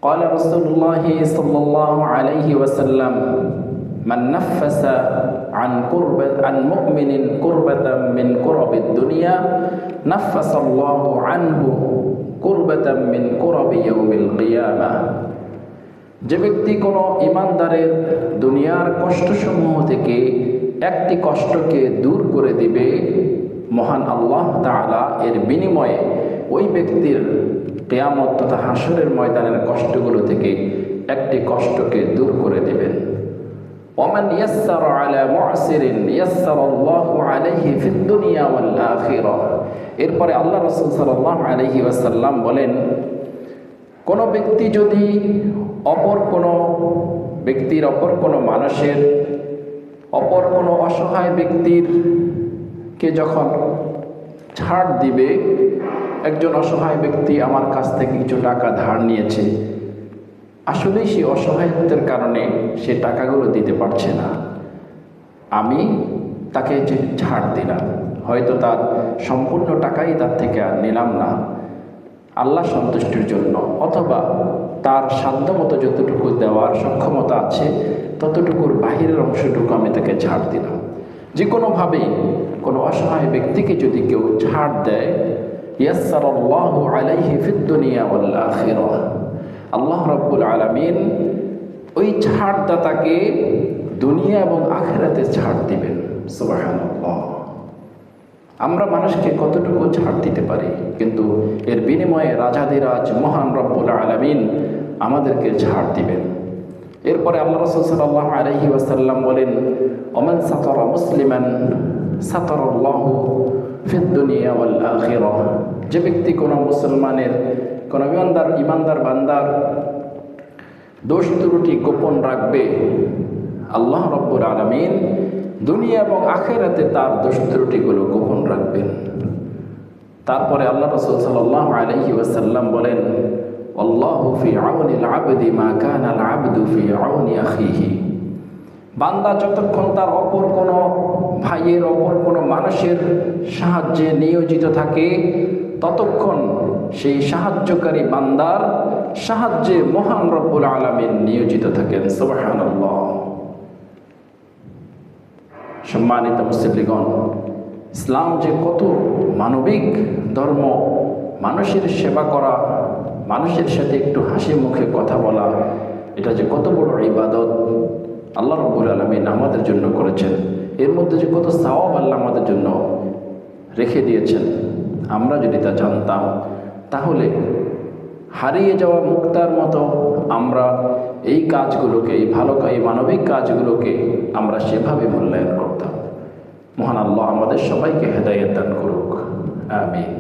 قال رسول الله صلى الله عليه وسلم من نفس عن مؤمن كربة من كرب الدنيا نفس الله عنه كربة من كرب يوم القيامة। যে ব্যক্তি কোনো ইমানদারের দুনিয়ার কষ্টসমূহ থেকে একটি কষ্টকে দূর করে দিবে, মহান আল্লাহ তাআলা এর বিনিময়ে ওই ব্যক্তির কিয়ামত তথা হাসরের ময়দানের কষ্টগুলো থেকে একটি কষ্টকে দূর করে দেবেন। ওমান ইয়াসসারা আলা মু'সিরিন ইয়াসসারাল্লাহু আলাইহি ফিদ দুনিয়া ওয়াল আখিরাহ। এরপরে আল্লাহ রাসূল সাল্লাল্লাহু আলাইহি ওয়াসাল্লাম বলেন, কোনো ব্যক্তি যদি অপর কোনো মানুষের অপর কোনো অসহায় ব্যক্তিরকে যখন ছাড় দিবে, একজন অসহায় ব্যক্তি আমার কাছ থেকে কিছু টাকা ধার নিয়েছে, আসলেই সে অসহায়ত্বের কারণে সে টাকাগুলো দিতে পারছে না, আমি তাকে যে ছাড় দিলাম, হয়তো তার সম্পূর্ণ টাকাই তার থেকে আর নিলাম না আল্লাহ সন্তুষ্টির জন্য, অথবা তার সাধ্যমতো যতটুকু দেওয়ার সক্ষমতা আছে ততটুকুর বাহিরের অংশটুকু আমি তাকে ছাড় দিলাম। যে কোনোভাবেই কোনো অসহায় ব্যক্তিকে যদি কেউ ছাড় দেয়, ইয়াসসারাল্লাহু আলাইহি ফিদ দুনিয়া ওয়াল আখিরাহ, আল্লাহ রাব্বুল আলামিন ওই ছাড়দাতাকে দুনিয়া এবং আখিরাতে ছাড় দিবেন। সুবহানাল্লাহ। আমরা মানুষকে কতটুকু ছাড় দিতে পারি, কিন্তু এর বিনিময়ে রাজাধিরাজ মহান রব্বুল আলামিন আমাদেরকে ছাড় দিবেন। এরপরে আল্লাহ রাসূল সাল্লাল্লাহু আলাইহি ওয়াসাল্লাম বলেন, ওমান সাতারা মুসলিমান সাতারাল্লাহু ফিদ দুনিয়া ওয়াল আখিরাহ। যে ব্যক্তি কোনো মুসলমানের, কোনো ইমানদার বান্দার দোষ ত্রুটি গোপন রাখবে, আল্লাহ রাব্বুল আলামিন দুনিয়া এবং আখিরাতে তার দোষ ত্রুটিগুলো গোপন রাখবেন। তারপরে আল্লাহ রাসূল সাল্লাল্লাহু আলাইহি ওয়াসাল্লাম বলেন, আল্লাহু ফি আউনিল আবদি মা কানা আল আবদু ফি আউনি আখিহি। বান্দা যতক্ষণ তার অপর কোনো ভাইয়ের, অপর কোনো মানুষের সাহায্যে নিয়োজিত থাকে, ততক্ষণ সেই সাহায্যকারী বান্দার সাহায্যে মহান রব্বুল আলামিন নিয়োজিত থাকেন। সুবহানাল্লাহ। সম্মানিত মুসলিমগণ, ইসলাম যে কত মানবিক ধর্ম, মানুষের সেবা করা, মানুষের সাথে একটু হাসি মুখে কথা বলা, এটা যে কত বড় ইবাদত আল্লাহ রাব্বুল আলামিন আমাদের জন্য করেছেন, এর মধ্যে যে কত সওয়াব আল্লাহ আমাদের জন্য রেখে দিয়েছেন, আমরা যদি তা জানতাম তাহলে হারিয়ে যাওয়া মুক্তার মতো আমরা এই কাজগুলোকে, এই মানবিক কাজগুলোকে আমরা সেভাবে মূল্যায়ন করতাম। মহান আল্লাহ আমাদের সবাইকে হেদায়েত দান করুক। আমিন।